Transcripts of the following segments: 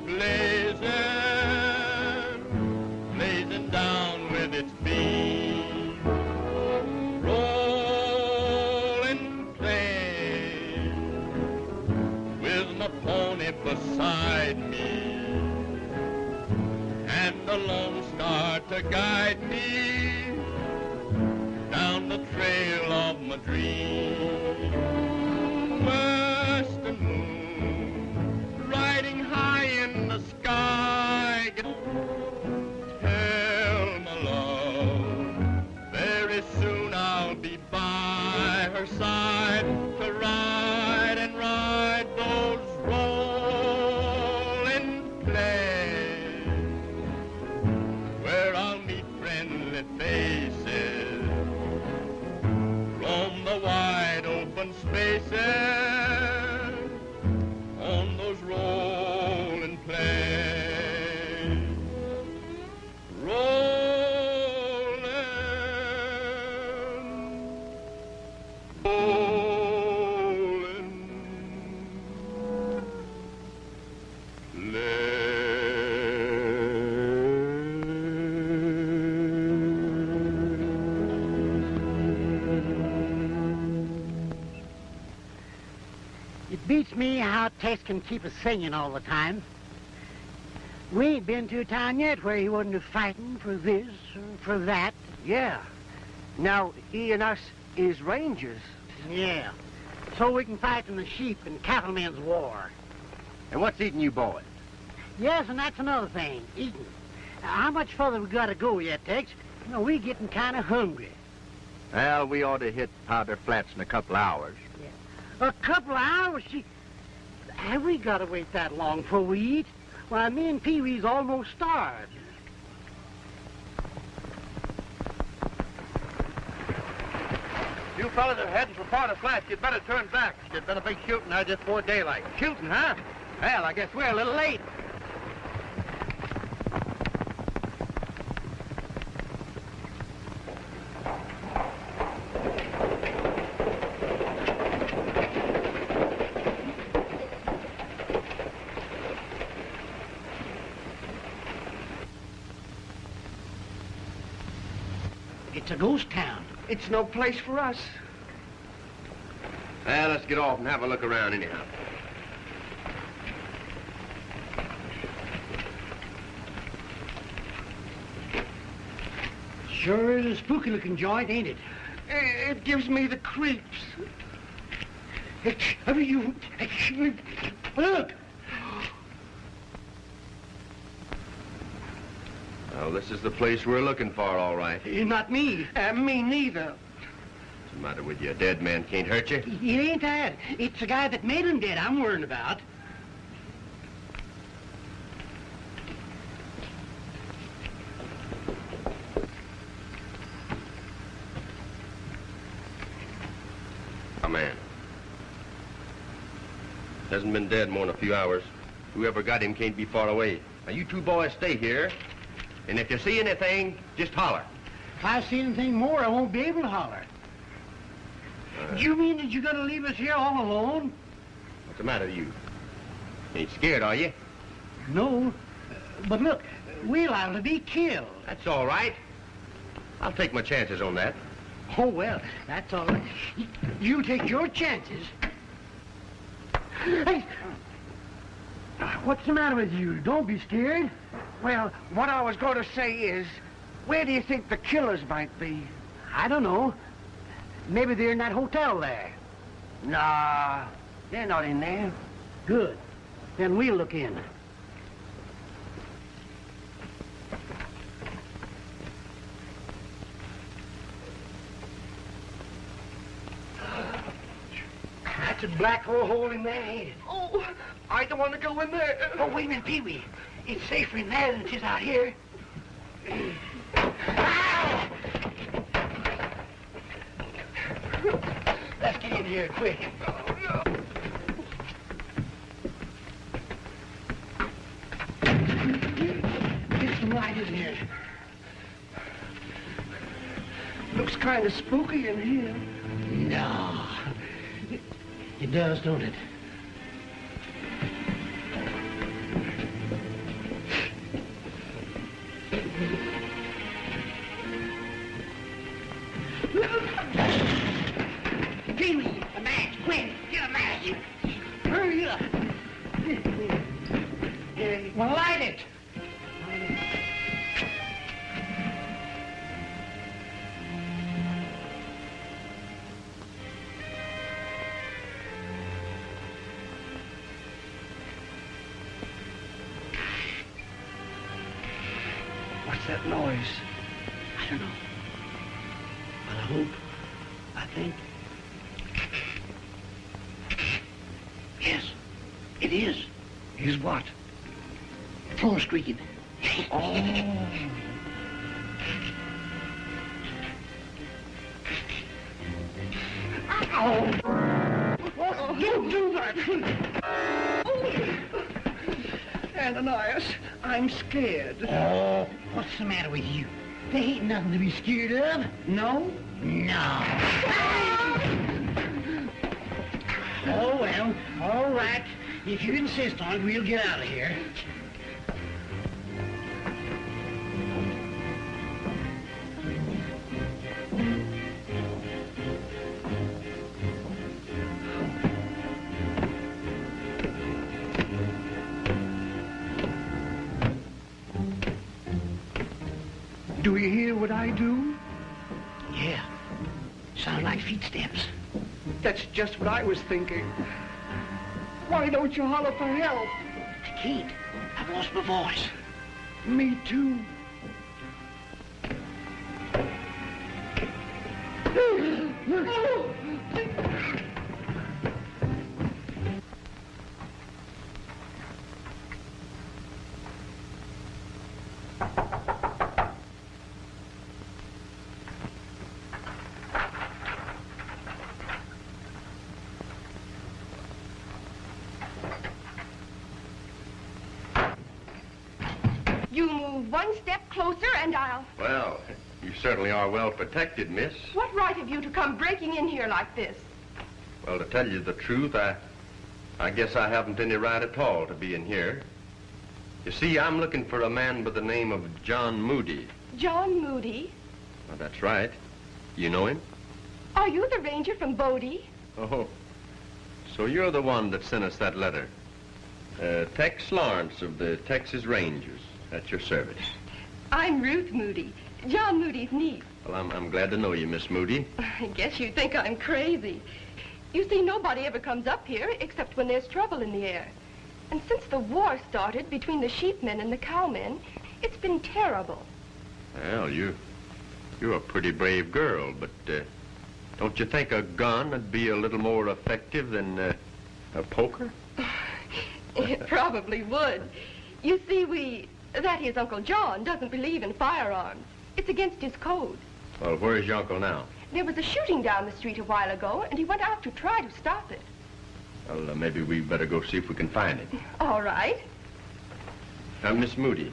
blazing, blazing down with its beam. Rolling Plains, with my pony beside me, and the Lone Star to guide me down the trail of my dream. Western moon, riding high in the sky, tell my love, very soon I'll be by her side to ride and ride those rolling plains, where I'll meet friendly faces, roam the wide open spaces on those rolling plains. Rolling, rolling plains. It beats me how Tex can keep us singing all the time. We ain't been to a town yet where he wasn't fighting for this or for that. Yeah. Now, he and us is Rangers. Yeah. So we can fight in the sheep and cattlemen's war. And what's eating you boys? Yes, and that's another thing, eating. How much further we gotta go yet, Tex? You know, we're getting kind of hungry. Well, we ought to hit Powder Flats in a couple hours. A couple of hours? Have we got to wait that long before we eat? Why, me and Pee Wee's almost starved. You fellas are heading for Powder Flats. You'd better turn back. There's been a big shooting now just before daylight. Shooting, huh? Well, I guess we're a little late. It's a ghost town. It's no place for us. Well, let's get off and have a look around anyhow. Sure is a spooky-looking joint, ain't it? It gives me the creeps. Look! Well, this is the place we're looking for, all right. Not me. Me neither. What's the matter with you? A dead man can't hurt you? It ain't that. It's the guy that made him dead I'm worrying about. A man. Hasn't been dead more than a few hours. Whoever got him can't be far away. Now, you two boys stay here, and if you see anything, just holler. If I see anything more, I won't be able to holler. You mean that you're gonna leave us here all alone? What's the matter with you? Ain't scared, are you? No. But look, we're liable to be killed. That's all right. I'll take my chances on that. Oh, well, that's all right. You take your chances. Hey! What's the matter with you? Don't be scared. Well, what I was going to say is, where do you think the killers might be? I don't know. Maybe they're in that hotel there. Nah, they're not in there. Good. Then we'll look in. That's a black hole in there, ain't it? Oh, I don't want to go in there. Oh, wait a minute, Pee Wee. It's safer in there than it is out here. Ow! Let's get in here quick. Oh, no. Get some light in here. Looks kind of spooky in here. No. It does, don't it? Light it! What's that noise? I don't know. But I hope, I think. Yes, it is. Is what? Floor squeaking. Oh. Don't do that! Ananias, I'm scared. Oh, what's the matter with you? There ain't nothing to be scared of. No? No. Oh, well, all right. If you insist on it, we'll get out of here. Do you hear what I do? Yeah. Sound like footsteps. That's just what I was thinking. Why don't you holler for help? I can't. I've lost my voice. Me too. You move one step closer and I'll... Well, you certainly are well protected, miss. What right have you to come breaking in here like this? Well, to tell you the truth, I guess I haven't any right at all to be in here. You see, I'm looking for a man by the name of John Moody. John Moody? Well, that's right. You know him? Are you the ranger from Bodie? Oh, so you're the one that sent us that letter. Tex Lawrence of the Texas Rangers. At your service. I'm Ruth Moody, John Moody's niece. Well, I'm glad to know you, Miss Moody. I guess you think I'm crazy. You see, nobody ever comes up here except when there's trouble in the air. And since the war started between the sheepmen and the cowmen, it's been terrible. Well, you're a pretty brave girl, but don't you think a gun would be a little more effective than a poker? It probably would. You see, that is, Uncle John doesn't believe in firearms. It's against his code. Well, where's your uncle now? There was a shooting down the street a while ago, and he went out to try to stop it. Well, maybe we better go see if we can find it. All right. Now, Miss Moody,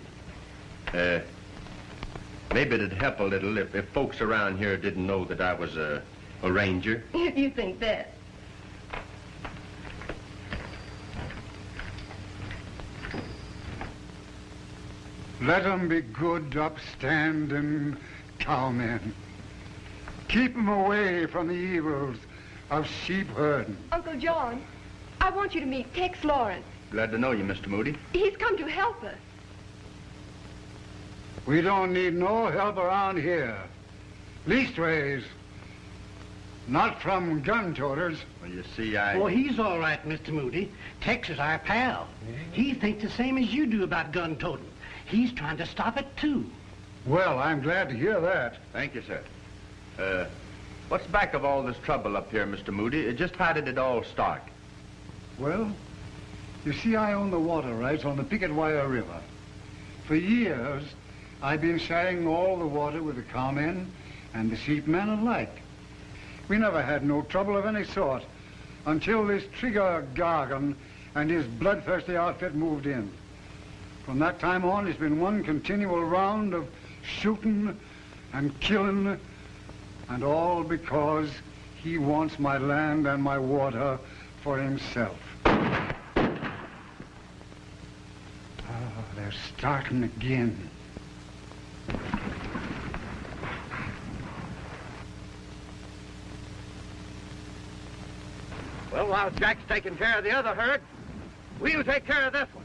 maybe it'd help a little if folks around here didn't know that I was a ranger. If you think that. Let 'em be good, upstanding cowmen. Keep 'em away from the evils of sheep herding. Uncle John, I want you to meet Tex Lawrence. Glad to know you, Mr. Moody. He's come to help us. We don't need no help around here. Leastways, not from gun toters. Well, you see, Oh, he's all right, Mr. Moody. Tex is our pal. He thinks the same as you do about gun toting. He's trying to stop it, too. Well, I'm glad to hear that. Thank you, sir. What's back of all this trouble up here, Mr. Moody? Just how did it all start? Well, you see, I own the water rights on the Picket Wire River. For years, I've been sharing all the water with the cowmen and the sheepmen alike. We never had no trouble of any sort until this Trigger Gargan and his bloodthirsty outfit moved in. From that time on, it's been one continual round of shooting and killing, and all because he wants my land and my water for himself. Oh, they're starting again. Well, while Jack's taking care of the other herd, we'll take care of this one.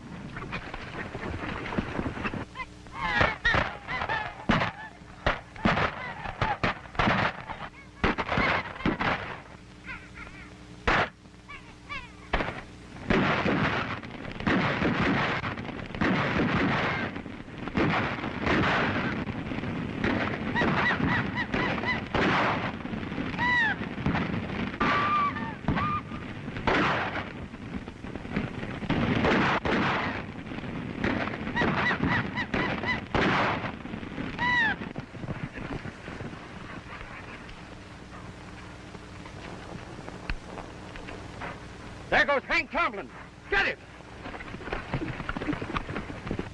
There goes Hank Tomlin. Get him!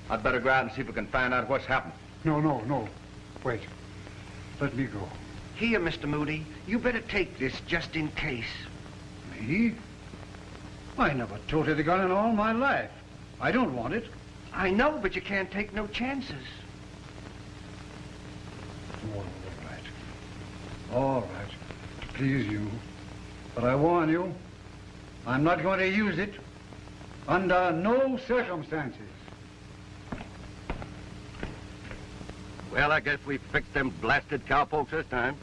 I'd better go out and see if we can find out what's happened. No. Wait. Let me go. Here, Mr. Moody. You better take this just in case. Me? I never toted a gun in all my life. I don't want it. I know, but you can't take no chances. All right. To please you. But I warn you, I'm not going to use it under no circumstances. Well, I guess we fixed them blasted cowpokes this time.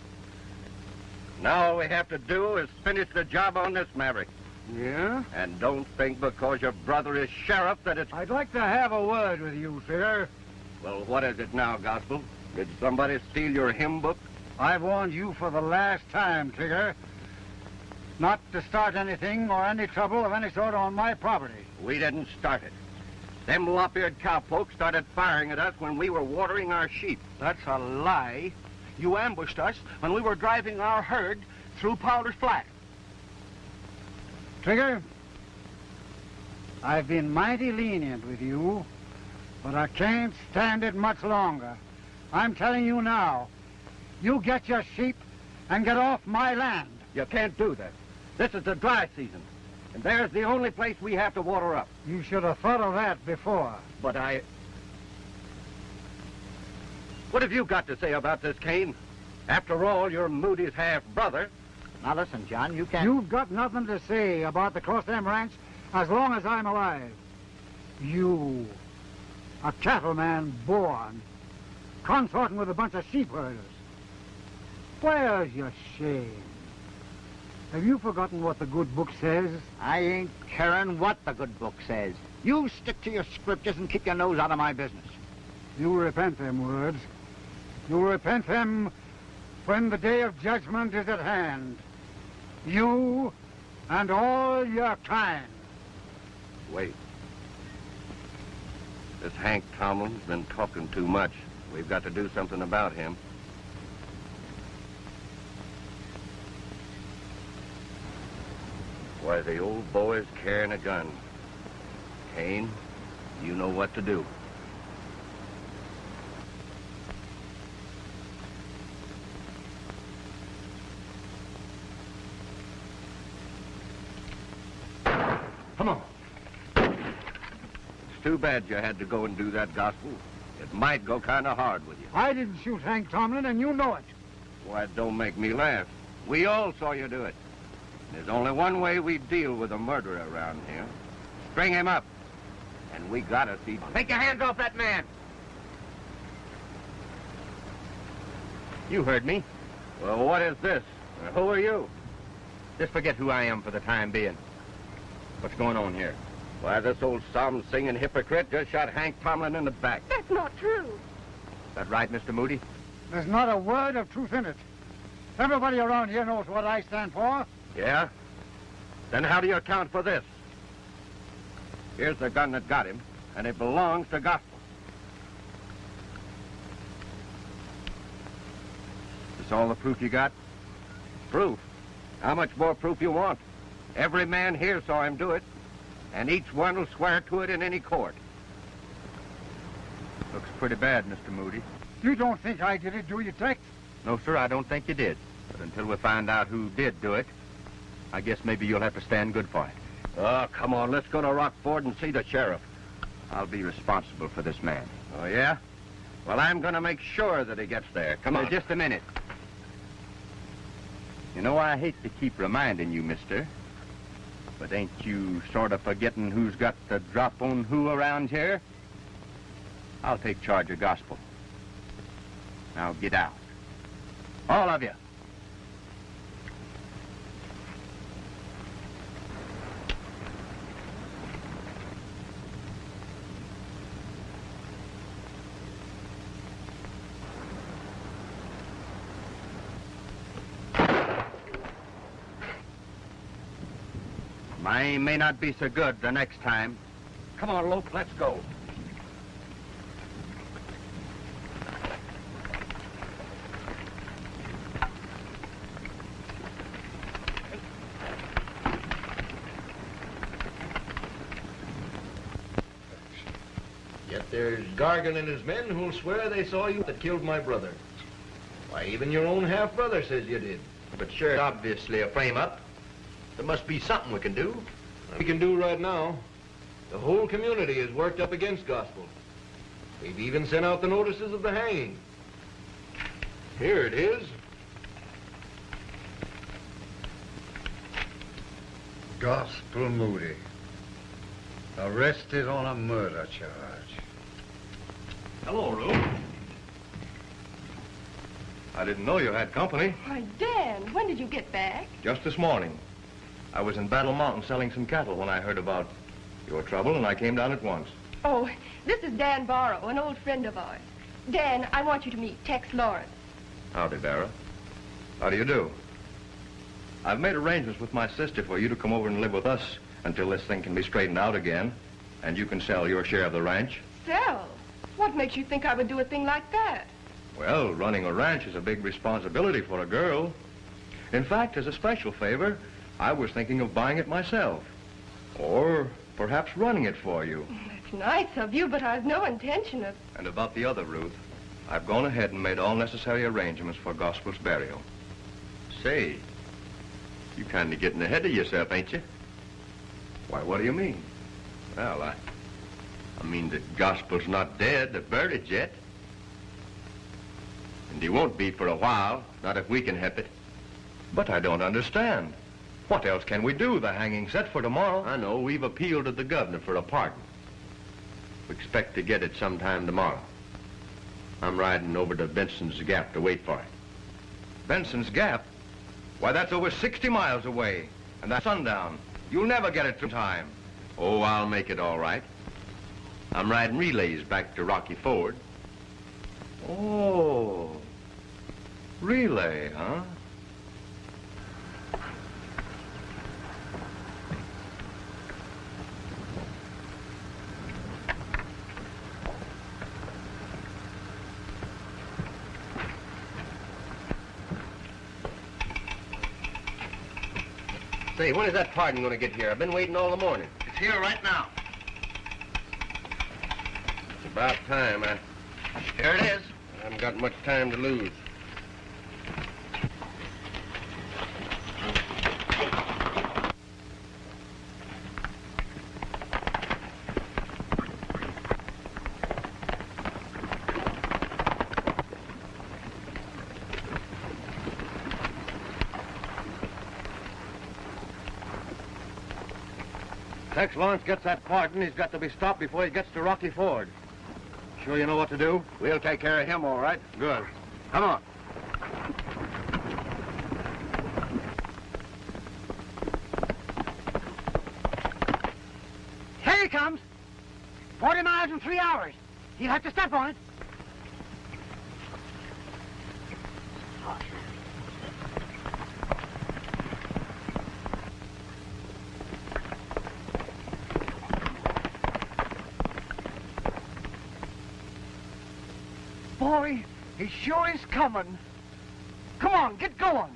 Now all we have to do is finish the job on this maverick. Yeah? And don't think because your brother is sheriff that it's... I'd like to have a word with you, sir. Well, what is it now, Gospel? Did somebody steal your hymn book? I've warned you for the last time, Trigger, not to start anything or any trouble of any sort on my property. We didn't start it. Them lop-eared cowpokes started firing at us when we were watering our sheep. That's a lie. You ambushed us when we were driving our herd through Powder's Flat. Trigger, I've been mighty lenient with you, but I can't stand it much longer. I'm telling you now, you get your sheep and get off my land. You can't do that. This is the dry season, and there's the only place we have to water up. You should have thought of that before. But What have you got to say about this, Kane? After all, you're Moody's half-brother. Now listen, John, you can't... You've got nothing to say about the Crossdam Ranch as long as I'm alive. You, a cattleman born, consorting with a bunch of sheep herders. Where's your shame? Have you forgotten what the good book says? I ain't caring what the good book says. You stick to your scriptures and keep your nose out of my business. You'll repent them words. You'll repent them when the day of judgment is at hand. You and all your kind. Wait. This Hank Tomlin's been talking too much. We've got to do something about him. Why, the old boy's carrying a gun. Kane, you know what to do. Come on. It's too bad you had to go and do that, Gospel. It might go kind of hard with you. I didn't shoot Hank Tomlin, and you know it. Why, don't make me laugh. We all saw you do it. There's only one way we deal with a murderer around here. String him up. And we gotta see... Take your hands off that man! You heard me. Well, what is this? Who are you? Just forget who I am for the time being. What's going on here? Why, this old psalm-singing hypocrite just shot Hank Tomlin in the back. That's not true. Is that right, Mr. Moody? There's not a word of truth in it. Everybody around here knows what I stand for. Yeah? Then how do you account for this? Here's the gun that got him, and it belongs to Gospel. Is this all the proof you got? Proof? How much more proof you want? Every man here saw him do it, and each one will swear to it in any court. Looks pretty bad, Mr. Moody. You don't think I did it, do you, Tex? No, sir, I don't think you did. But until we find out who did do it, I guess maybe you'll have to stand good for it. Oh, come on, let's go to Rockford and see the sheriff. I'll be responsible for this man. Oh, yeah? Well, I'm going to make sure that he gets there. Come on. Just a minute. You know, I hate to keep reminding you, mister, but ain't you sort of forgetting who's got the drop on who around here? I'll take charge of Gospel. Now get out. All of you. My aim may not be so good the next time. Come on, Lope, let's go. There's Gargan and his men who'll swear they saw you that killed my brother. Why, even your own half-brother says you did. But sure, it's obviously a frame-up. There must be something we can do. We can do right now. The whole community is worked up against Gospel. We've even sent out the notices of the hanging. Here it is. Gospel Moody. Arrested on a murder charge. Hello, Ruth. I didn't know you had company. Why, Dan, when did you get back? Just this morning. I was in Battle Mountain selling some cattle when I heard about your trouble, and I came down at once. Oh, this is Dan Barrow, an old friend of ours. Dan, I want you to meet Tex Lawrence. Howdy, Barra. How do you do? I've made arrangements with my sister for you to come over and live with us until this thing can be straightened out again, and you can sell your share of the ranch. Sell? What makes you think I would do a thing like that? Well, running a ranch is a big responsibility for a girl. In fact, as a special favor, I was thinking of buying it myself. Or perhaps running it for you. That's nice of you, but I've no intention of... And about the other, Ruth, I've gone ahead and made all necessary arrangements for Gospel's burial. Say, you kind of getting ahead of yourself, ain't you? Why, what do you mean? Well, I mean that Gospel's not dead, or buried yet. And he won't be for a while, not if we can help it. But I don't understand. What else can we do? The hanging's set for tomorrow. I know. We've appealed to the governor for a pardon. We expect to get it sometime tomorrow. I'm riding over to Benson's Gap to wait for it. Benson's Gap? Why, that's over 60 miles away. And that's sundown. You'll never get it through time. Oh, I'll make it all right. I'm riding relays back to Rocky Ford. Oh, relay, huh? Say, when is that pardon going to get here? I've been waiting all the morning. It's here right now. It's about time. Here it is. I haven't got much time to lose. Tex Lawrence gets that pardon, he's got to be stopped before he gets to Rocky Ford. Sure you know what to do? We'll take care of him, all right. Good. Come on. Here he comes. 40 miles in 3 hours. He'll have to step on it. Boy, he sure is coming. Come on, get going.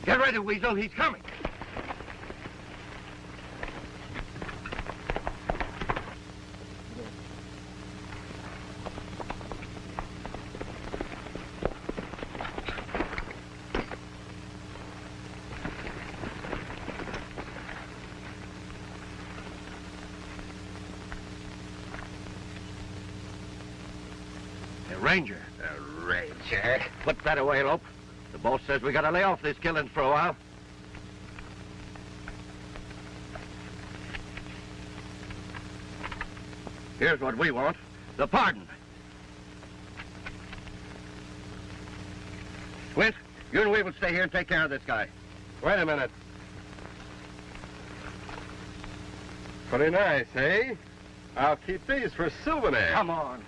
Get ready, Weasel. He's coming. Hey, Ranger. Ranger. Put that away, Lope. The boss says we gotta lay off these killings for a while. Here's what we want. The pardon. Squint, you and we will stay here and take care of this guy. Wait a minute. Pretty nice, eh? I'll keep these for souvenirs. Come on.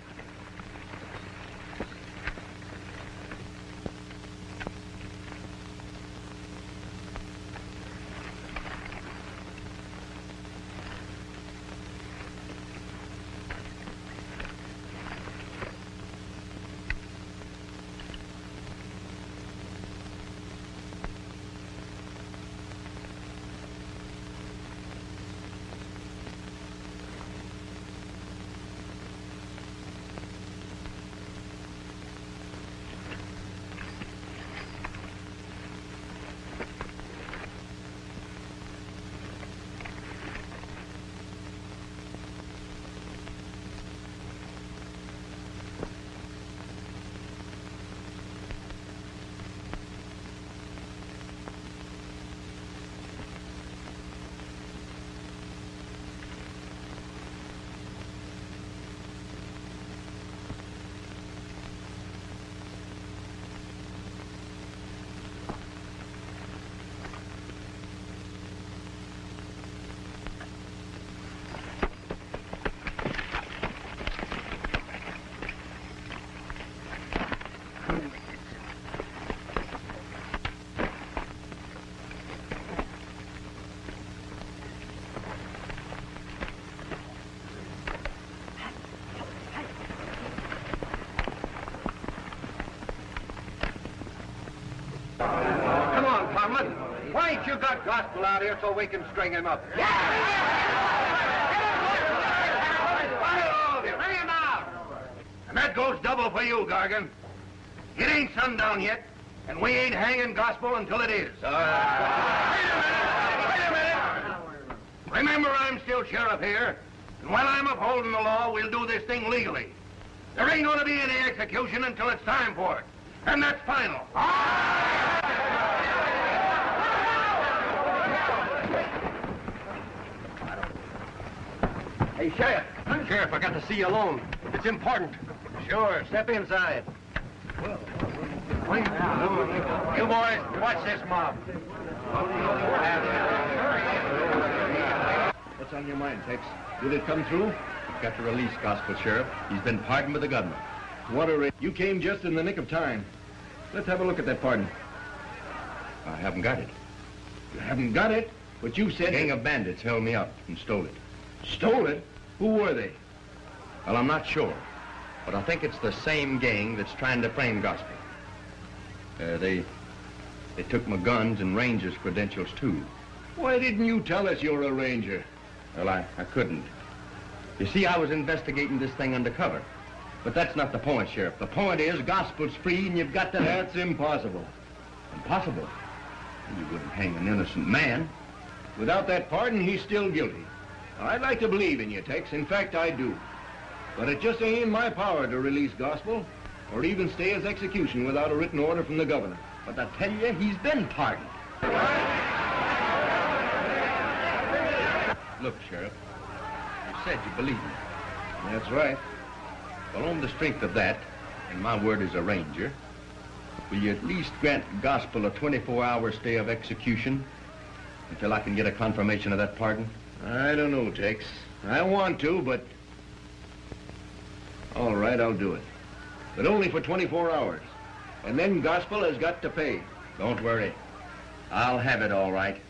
Why ain't you got gospel out here so we can string him up? Fire all of you! Bring him out! And that goes double for you, Gargan. It ain't sundown yet, and we ain't hanging gospel until it is. Wait a minute! Remember, I'm still sheriff here, and while I'm upholding the law, we'll do this thing legally. There ain't gonna be any execution until it's time for it. And that's final. Hey, Sheriff. Sheriff, I got to see you alone. It's important. Sure, step inside. You boys, watch this mob. What's on your mind, Tex? Did it come through? Got to release Gospel, Sheriff. He's been pardoned by the government. What a you came just in the nick of time. Let's have a look at that pardon. I haven't got it. You haven't got it, but you said... A gang of bandits held me up and stole it. Stole it? Who were they? Well, I'm not sure, but I think it's the same gang that's trying to frame Gospel. They took my guns and Rangers credentials, too. Why didn't you tell us you're a ranger? Well, I couldn't. You see, I was investigating this thing undercover. But that's not the point, Sheriff. The point is, Gospel's free and you've got to... That's impossible. Impossible? You wouldn't hang an innocent man. Without that pardon, he's still guilty. I'd like to believe in you, Tex. In fact, I do. But it just ain't in my power to release Gospel or even stay his execution without a written order from the governor. But I tell you, he's been pardoned. Look, Sheriff, you said you believe me. That's right. Well, on the strength of that, and my word as a ranger, will you at least grant Gospel a 24-hour stay of execution until I can get a confirmation of that pardon? I don't know, Tex. I want to, but... All right, I'll do it. But only for 24 hours. And then Gospel has got to pay. Don't worry. I'll have it all right.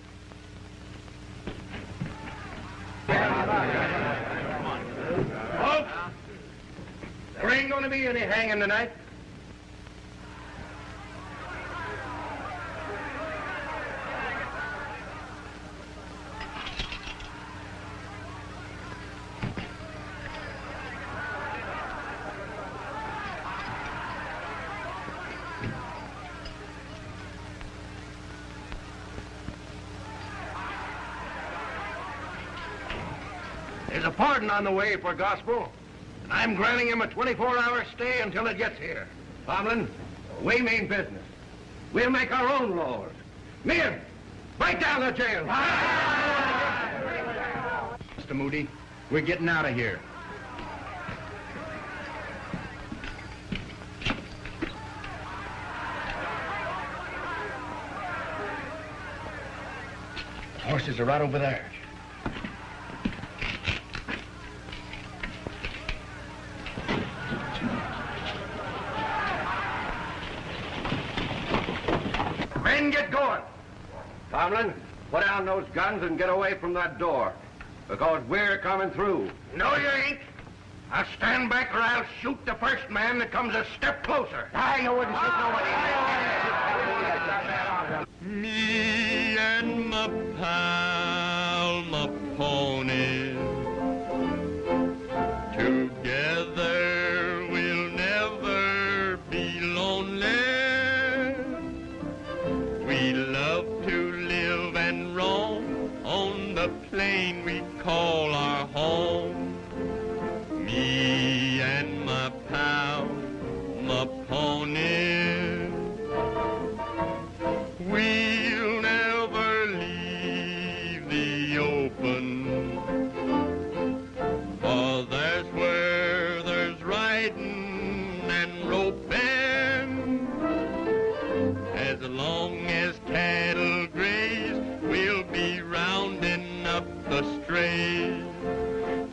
Folks, there ain't gonna be any hanging tonight. There's a pardon on the way for Gospel, and I'm granting him a 24-hour stay until it gets here. Tomlin, we mean business. We'll make our own laws. Men, break down the jail. Mr. Moody, we're getting out of here. The horses are right over there. Men, get going. Tomlin, put down those guns and get away from that door, because we're coming through. No, you ain't. Now stand back or I'll shoot the first man that comes a step closer. I wouldn't shoot nobody. Me and my pal, my pony, together we'll never be lonely. We love to live and roam on the plain we call our home. Me and my pal, my pony, we'll never leave the open, for there's where there's riding and roping. As long as cattle graze, we'll be rounding up the strays.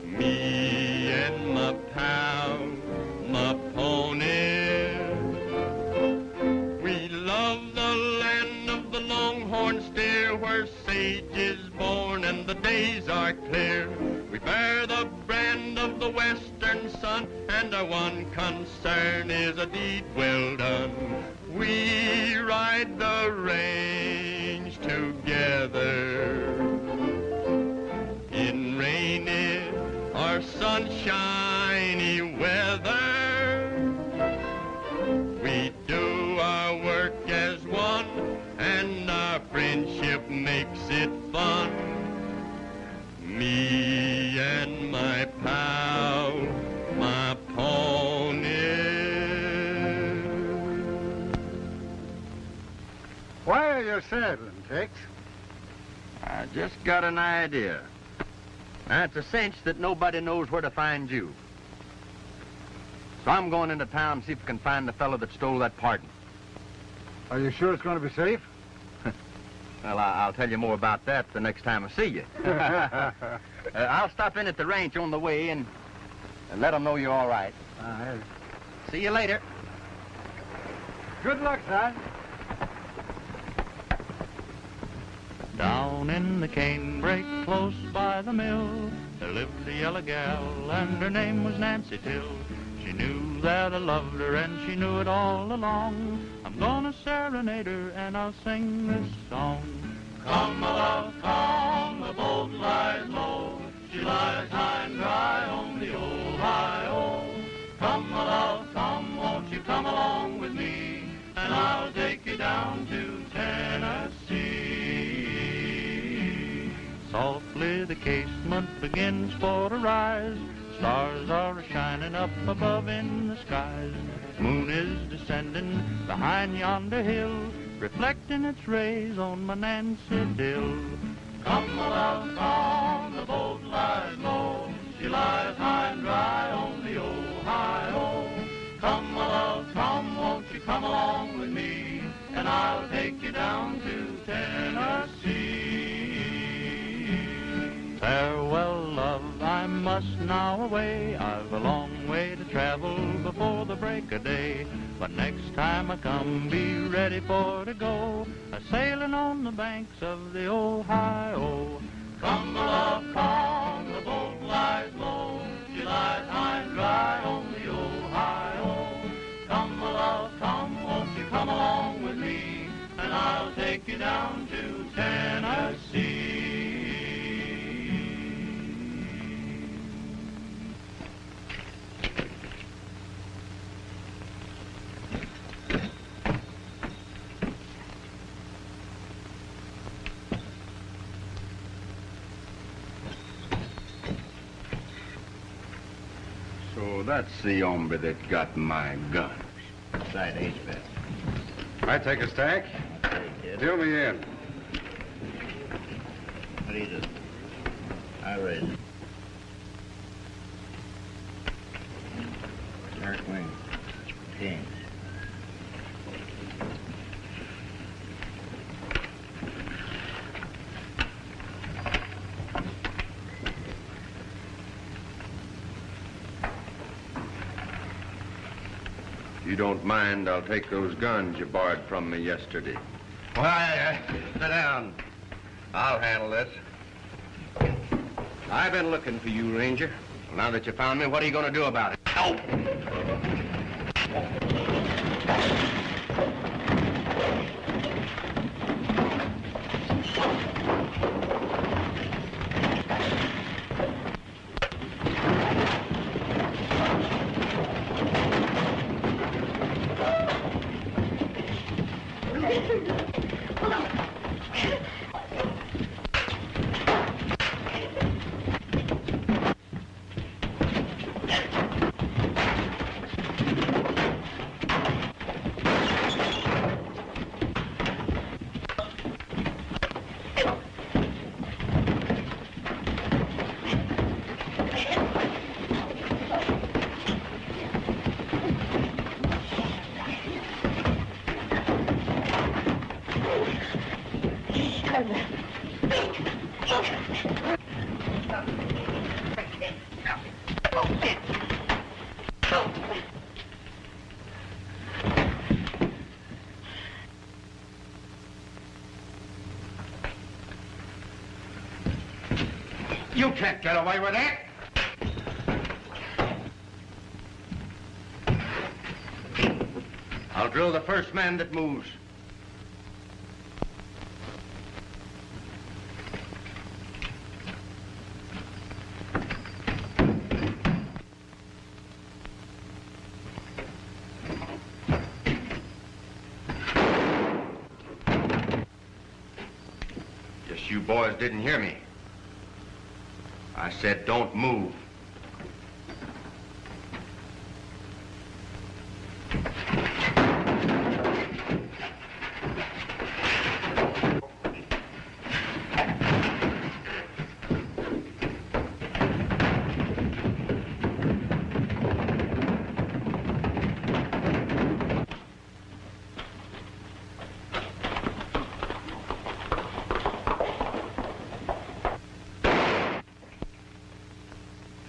Me and my pal, my pony, we love the land of the longhorn steer, where sage is born and the days are clear. We bear the brand of the western sun, and our one concern is a deed well done. We ride the range together. makes it fun. Me and my pal, my pony. Why are you saddling, Tex? I just got an idea. Now, it's a cinch that nobody knows where to find you. So I'm going into town to see if I can find the fellow that stole that pardon. Are you sure it's going to be safe? Well, I'll tell you more about that the next time I see you. I'll stop in at the ranch on the way and let them know you're all right. See you later. Good luck, son. Down in the canebrake close by the mill, there lived a yellow gal, and her name was Nancy Till. She knew that I loved her, and she knew it all along. I'm gonna serenade her, and I'll sing this song. Come, my love, come, the boat lies low. She lies high and dry on the old high-o. Come, my love, come, won't you come along with me, and I'll take you down to Tennessee. Softly the casement begins for to rise. Stars are shining up above in the skies. Moon is descending behind yonder hill, reflecting its rays on my Nancy Dill. Come, my love, come, the boat lies low. She lies high and dry on the old high-o. Come, my love, come, won't you come along with me, and I'll take you down to Tennessee. Farewell, love, I must now away. I've a long way to travel before the break of day. But next time I come, be ready for to go, a-sailing on the banks of the Ohio. Come, my love, come, the boat lies low. She lies high and dry on the Ohio. Come, my love, come, won't you come along with me, and I'll take you down to Tennessee. So that's the hombre that got my guns. Side H, bet. I take a stack. Fill me in. What do you do? I raise it. Dark wing. Kings. You don't mind, I'll take those guns you borrowed from me yesterday. Why, sit down. I'll handle this. I've been looking for you, Ranger. Well, now that you found me, what are you going to do about it? Oh! You can't get away with that. I'll drill the first man that moves. You Guess you boys didn't hear me. I said don't move.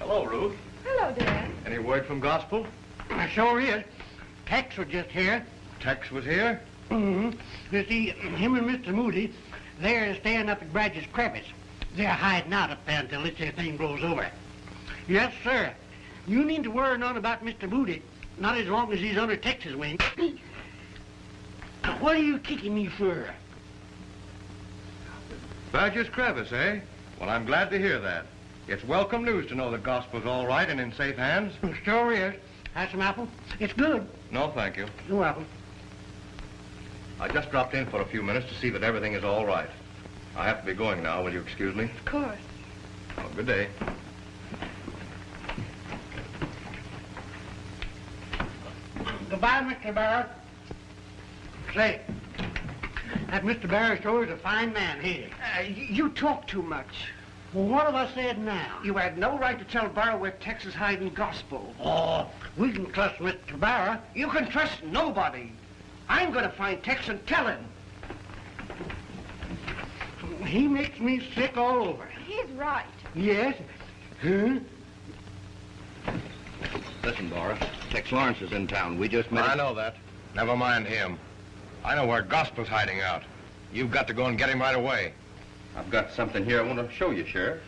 Hello, Ruth. Hello, Dad. Any word from Gospel? Sure is. Tex was just here. Tex was here? Mm-hmm. You see, him and Mr. Moody, they're staying up at Bradge's Crevice. They're hiding out up there until this here thing blows over. Yes, sir. You need to worry none about Mr. Moody, not as long as he's under Tex's wing. What are you kicking me for? Badger's Crevice, eh? Well, I'm glad to hear that. It's welcome news to know the Gospel's all right and in safe hands. Sure is. Have some apple? It's good. No, thank you. You're welcome. I just dropped in for a few minutes to see that everything is all right. I have to be going now. Will you excuse me? Of course. Oh, good day. Goodbye, Mr. Barrow. Say, that Mr. Barrow sure is a fine man, he is. You talk too much. Well, what have I said now? You had no right to tell Barrow where Tex is hiding Gospel. Oh, we can trust Mr. Barrow. You can trust nobody. I'm going to find Tex and tell him. He makes me sick all over. He's right. Yes? Huh? Listen, Dora. Tex Lawrence is in town. We just met I him. know that. Never mind him. I know where Gospel's hiding out. You've got to go and get him right away. I've got something here I want to show you, Sheriff.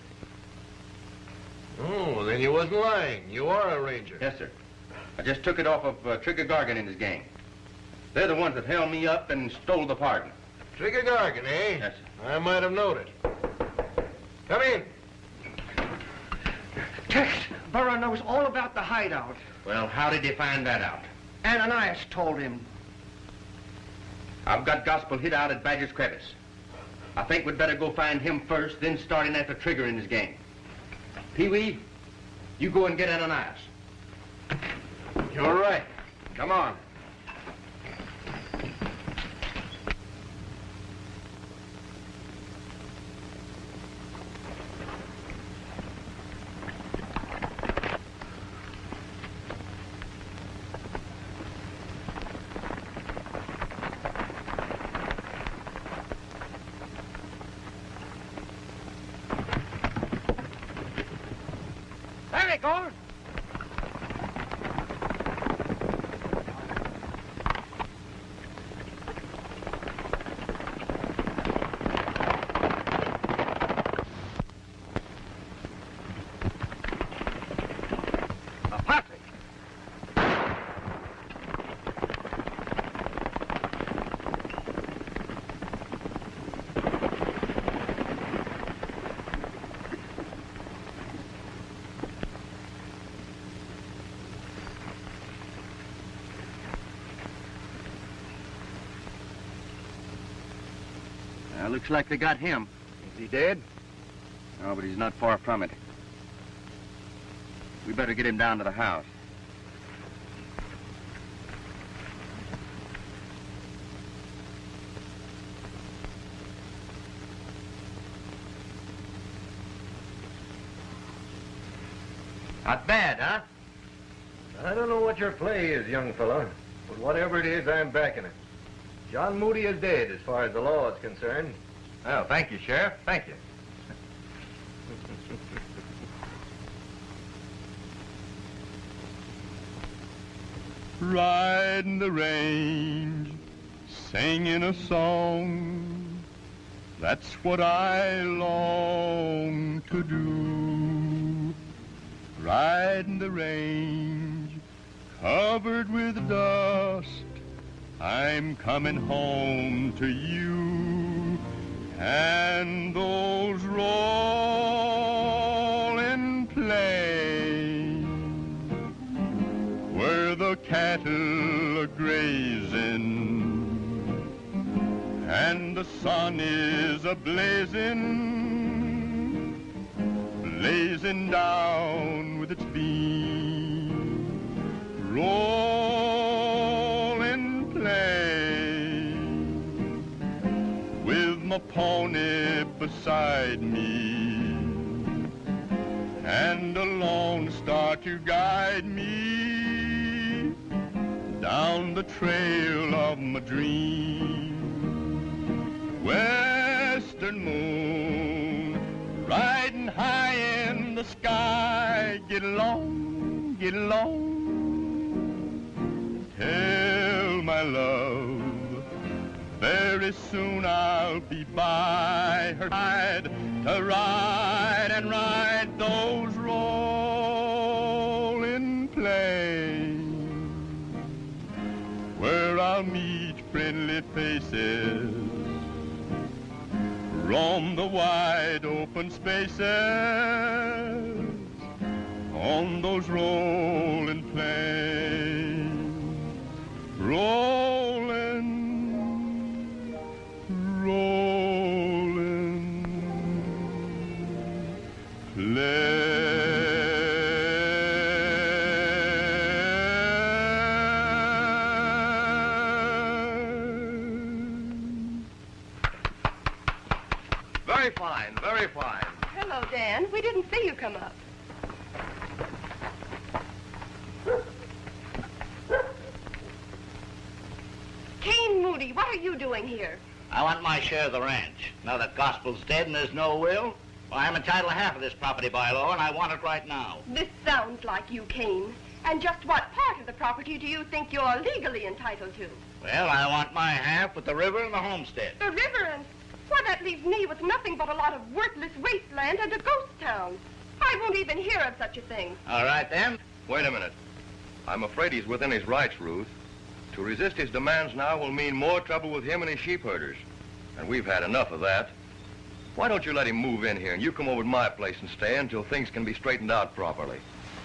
Oh, well, then you wasn't lying. You are a ranger. Yes, sir. I just took it off of Trigger Gargan and his gang. They're the ones that held me up and stole the pardon. Trigger Gargan, eh? Yes, sir. I might have known it. Come in. Tex, Barrow knows all about the hideout. Well, how did you find that out? Ananias told him. I've got Gospel hid out at Badger's Crevice. I think we'd better go find him first, then start in after Trigger and his gang. Pee Wee, you go and get Ananias. You're right. Come on. There it goes. A posse. Looks like they got him. Is he dead? No, but he's not far from it. We better get him down to the house. Not bad, huh? I don't know what your play is, young fella, but whatever it is, I'm backing it. John Moody is dead as far as the law is concerned. Oh, thank you, Sheriff. Thank you. Riding the range, singing a song, that's what I long to do. Riding the range, covered with dust, I'm coming home to you. And those Rollin Plains, where the cattle are grazing, and the sun is blazing down with its beam. Rollin Plains, with my pony beside me, and a lone star to guide me down the trail of my dream. Western moon, riding high in the sky, get along, get along. Tell my love, very soon I'll be by her side to ride and ride those rolling plains, where I'll meet friendly faces, roam the wide open spaces on those rolling plains. Rolling, rolling Very fine, very fine. Hello, Dan. We didn't see you come up. Kane Moody, what are you doing here? I want my share of the ranch. Now that Gospel's dead and there's no will, well, I'm entitled to half of this property by law, and I want it right now. This sounds like you, Kane. And just what part of the property do you think you're legally entitled to? Well, I want my half with the river and the homestead. The river and... Why, that leaves me with nothing but a lot of worthless wasteland and a ghost town. I won't even hear of such a thing. All right, then. Wait a minute. I'm afraid he's within his rights, Ruth. To resist his demands now will mean more trouble with him and his sheep herders. And we've had enough of that. Why don't you let him move in here and you come over to my place and stay until things can be straightened out properly?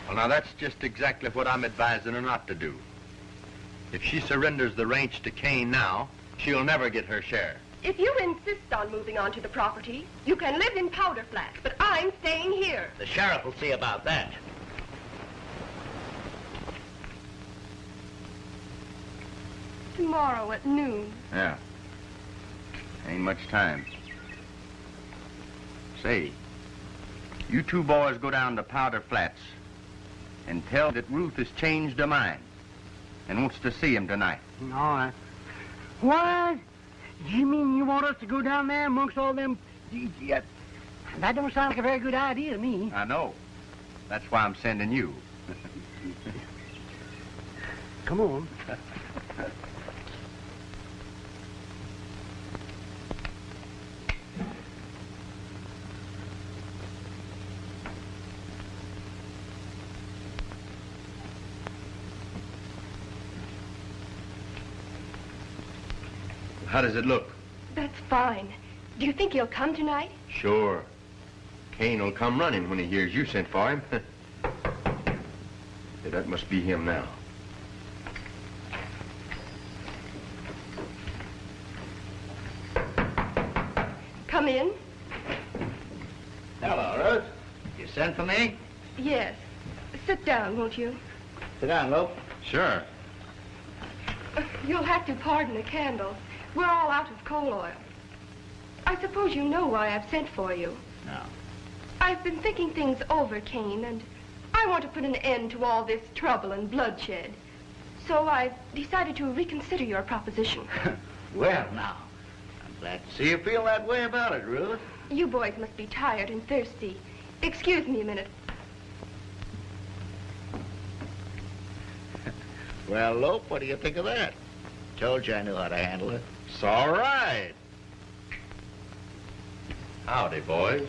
Well, now, that's just exactly what I'm advising her not to do. If she surrenders the ranch to Kane now, she'll never get her share. If you insist on moving onto the property, you can live in Powder Flats, but I'm staying here. The sheriff will see about that. Tomorrow at noon. Yeah. Ain't much time. Say, you two boys go down to Powder Flats and tell that Ruth has changed her mind and wants to see him tonight. All right. What? You mean you want us to go down there amongst all them... That don't sound like a very good idea to me. I know. That's why I'm sending you. Come on. How does it look? That's fine. Do you think he'll come tonight? Sure. Kane will come running when he hears you sent for him. Yeah, that must be him now. Come in. Hello, Ruth. You sent for me? Yes. Sit down, won't you? Sit down, Lope. Sure. You'll have to pardon the candles. We're all out of coal oil. I suppose you know why I've sent for you. No. I've been thinking things over, Kane, and I want to put an end to all this trouble and bloodshed. So I've decided to reconsider your proposition. Well, now, I'm glad to see you feel that way about it, Ruth. You boys must be tired and thirsty. Excuse me a minute. Well, Lope, what do you think of that? Told you I knew how to handle it. It's all right. Howdy, boys.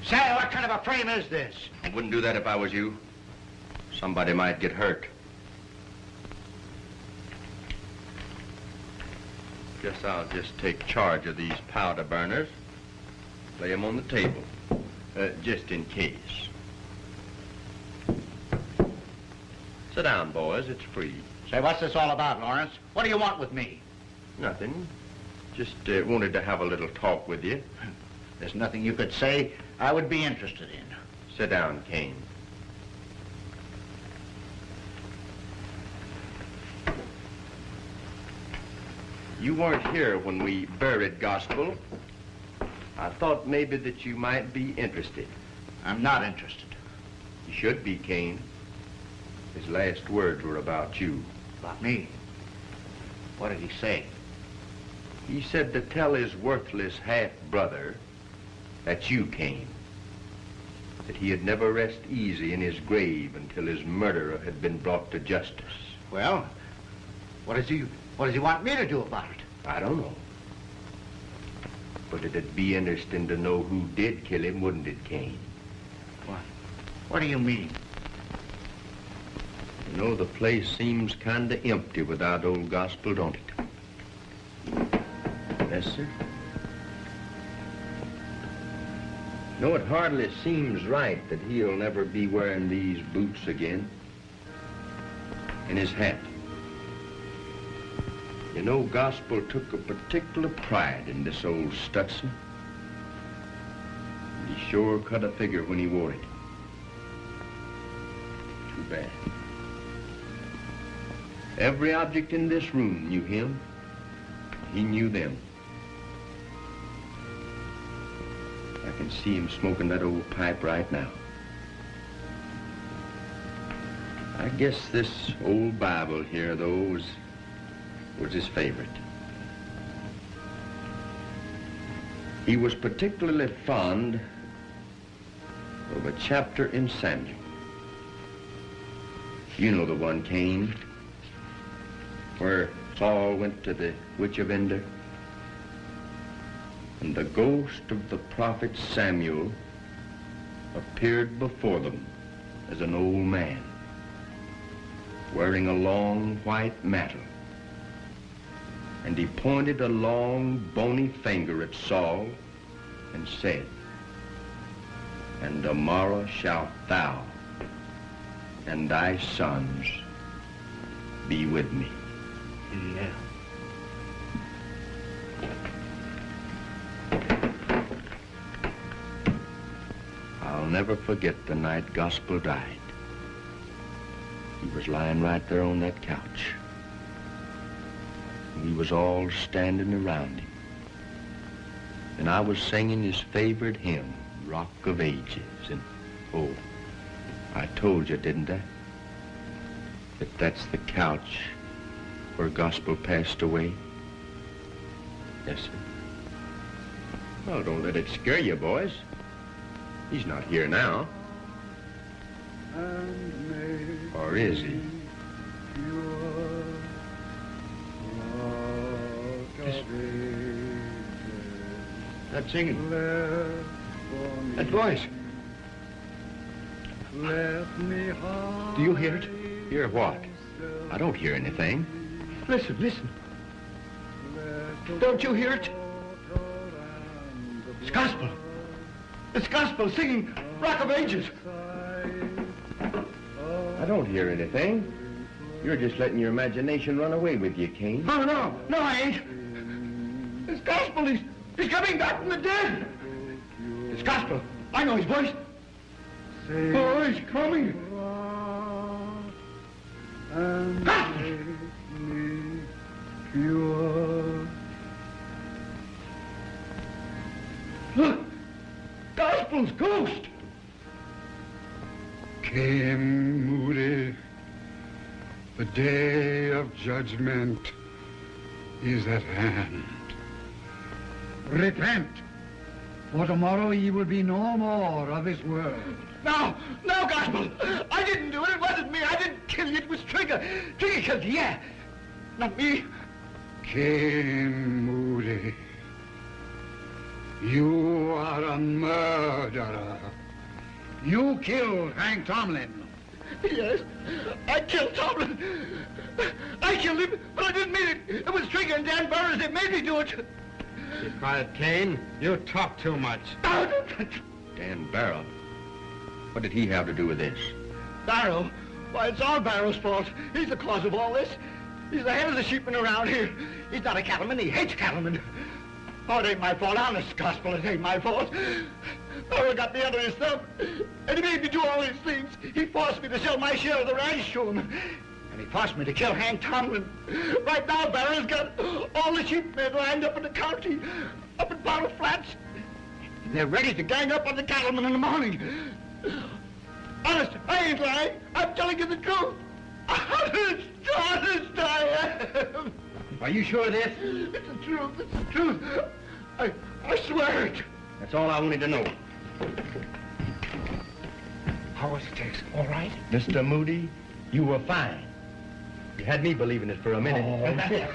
Say, what kind of a frame is this? I wouldn't do that if I was you. Somebody might get hurt. Guess I'll just take charge of these powder burners. Lay them on the table, just in case. Sit down, boys. It's free. Say, what's this all about, Lawrence? What do you want with me? Nothing. Just wanted to have a little talk with you. There's nothing you could say I would be interested in. Sit down, Kane. You weren't here when we buried Gospel. I thought maybe that you might be interested. I'm not interested. You should be, Kane. His last words were about you. About me? What did he say? He said to tell his worthless half-brother that you came. That he'd never rest easy in his grave until his murderer had been brought to justice. Well, what does he want me to do about it? I don't know. But it'd be interesting to know who did kill him, wouldn't it, Kane? What do you mean? You know, the place seems kind of empty without old Gospel, don't it? Yes, sir. No, it hardly seems right that he'll never be wearing these boots again. And his hat. You know, Gospel took a particular pride in this old Stutson. He sure cut a figure when he wore it. Too bad. Every object in this room knew him. He knew them. I can see him smoking that old pipe right now. I guess this old Bible here, though, was his favorite. He was particularly fond of a chapter in Samuel. You know the one, Cain, where Saul went to the witch of Endor, and the ghost of the prophet Samuel appeared before them as an old man, wearing a long white mantle. And he pointed a long, bony finger at Saul and said, "And tomorrow shalt thou and thy sons be with me." Yeah. I'll never forget the night Gospel died. He was lying right there on that couch. We was all standing around him. And I was singing his favorite hymn, Rock of Ages. And, oh, I told you, didn't I? That that's the couch where Gospel passed away. Yes, sir. Well, don't let it scare you, boys. He's not here now. Or is he? That singing. That voice. Do you hear it? Hear what? I don't hear anything. Listen, listen. Don't you hear it? It's Gospel. It's Gospel singing Rock of Ages. I don't hear anything. You're just letting your imagination run away with you, Cain. Oh, no. No, I ain't. It's Gospel. He's coming back from the dead. It's Gospel. I know his voice. Oh, he's coming. Gospel. Look. Gospel's ghost. Came Moody, the day of judgment is at hand. Repent, for tomorrow ye will be no more of this world. No, Gospel. I didn't do it. It wasn't me. I didn't kill you. It was Trigger. Trigger killed you, yeah. Not me. Cain Moody, you are a murderer. You killed Hank Tomlin. Yes, I killed Tomlin. I killed him, but I didn't mean it. It was Trigger and Dan Burroughs that made me do it. Be quiet, Cain. You talk too much. Dan Barrow? What did he have to do with this? Barrow? Why, it's all Barrow's fault. He's the cause of all this. He's the head of the sheepmen around here. He's not a cattleman. He hates cattlemen. Oh, it ain't my fault. Honest gospel, it ain't my fault. Oh, got me under his thumb. And he made me do all these things. He forced me to sell my share of the ranch to him. And he forced me to kill Hank Tomlin. Right now, Barron's got all the sheepmen lined up in the county, up in Bottle Flats. And they're ready to gang up on the cattlemen in the morning. Honest, I ain't lying. I'm telling you the truth. Honest, I am. Are you sure of this? It's the truth. It's the truth. I swear it. That's all I wanted to know. How was it, Tex? All right? Mr. Moody, you were fine. You had me believing it for a minute. Oh.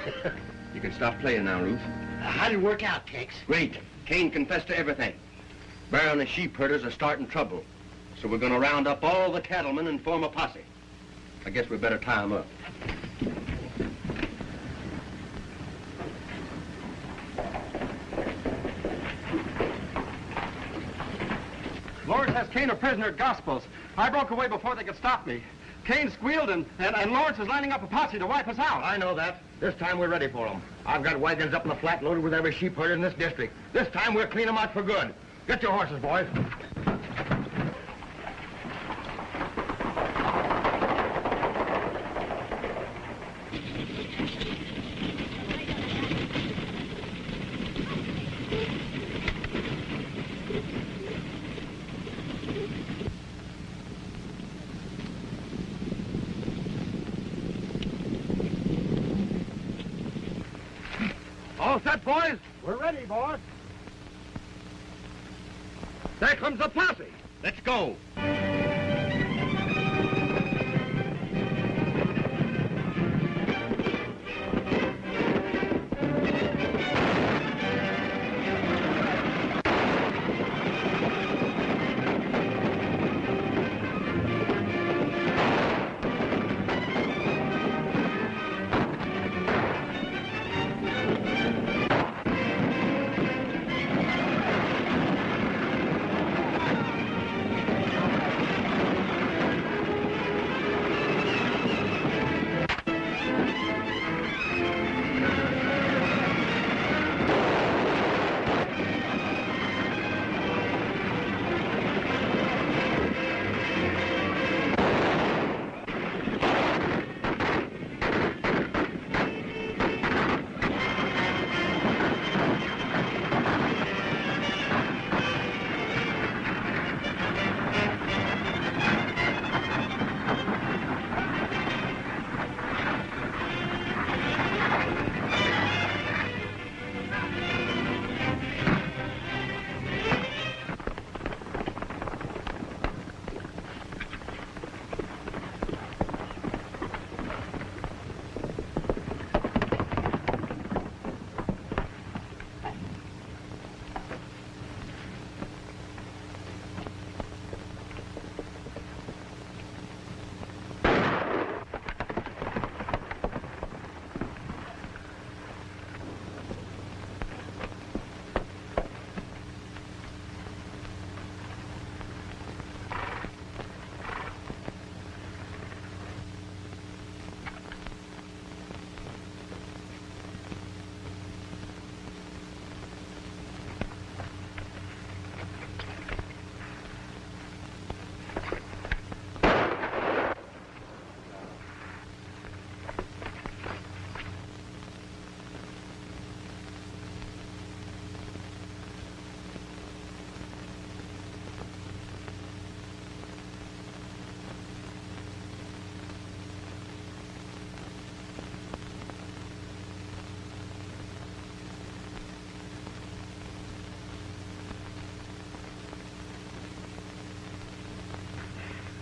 You can stop playing now, Ruth. How did it work out, Tex? Great. Kane confessed to everything. Barrow and the sheep herders are starting trouble. So we're going to round up all the cattlemen and form a posse. I guess we better tie them up. Lawrence has Kane a prisoner at Gospels. I broke away before they could stop me. Kane squealed, and Lawrence is lining up a posse to wipe us out. I know that. This time we're ready for them. I've got wagons up in the flat loaded with every sheep herder in this district. This time we'll clean them out for good. Get your horses, boys. All set, boys? We're ready, boss. There comes the posse. Let's go.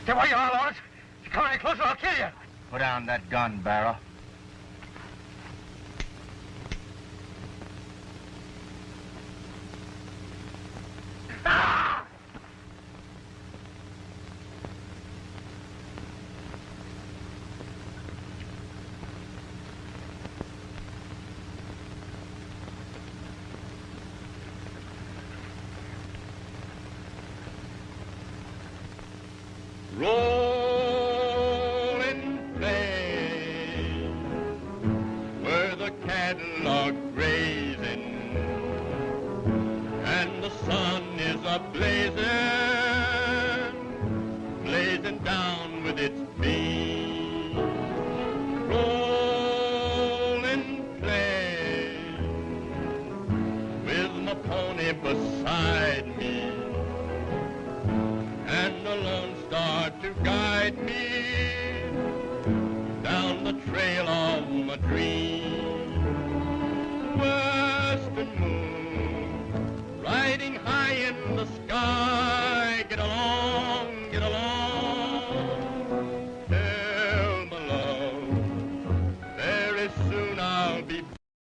Stay where you are, Lawrence. If you come any closer, I'll kill you. Put down that gun, Barrow. Rollin Plains. padlock grazing, and the sun is blazing down with its beam. Rollin Plains, with my pony beside me, and the Lone Star to guide me down the trail of my dream. Western moon, riding high in the sky, get along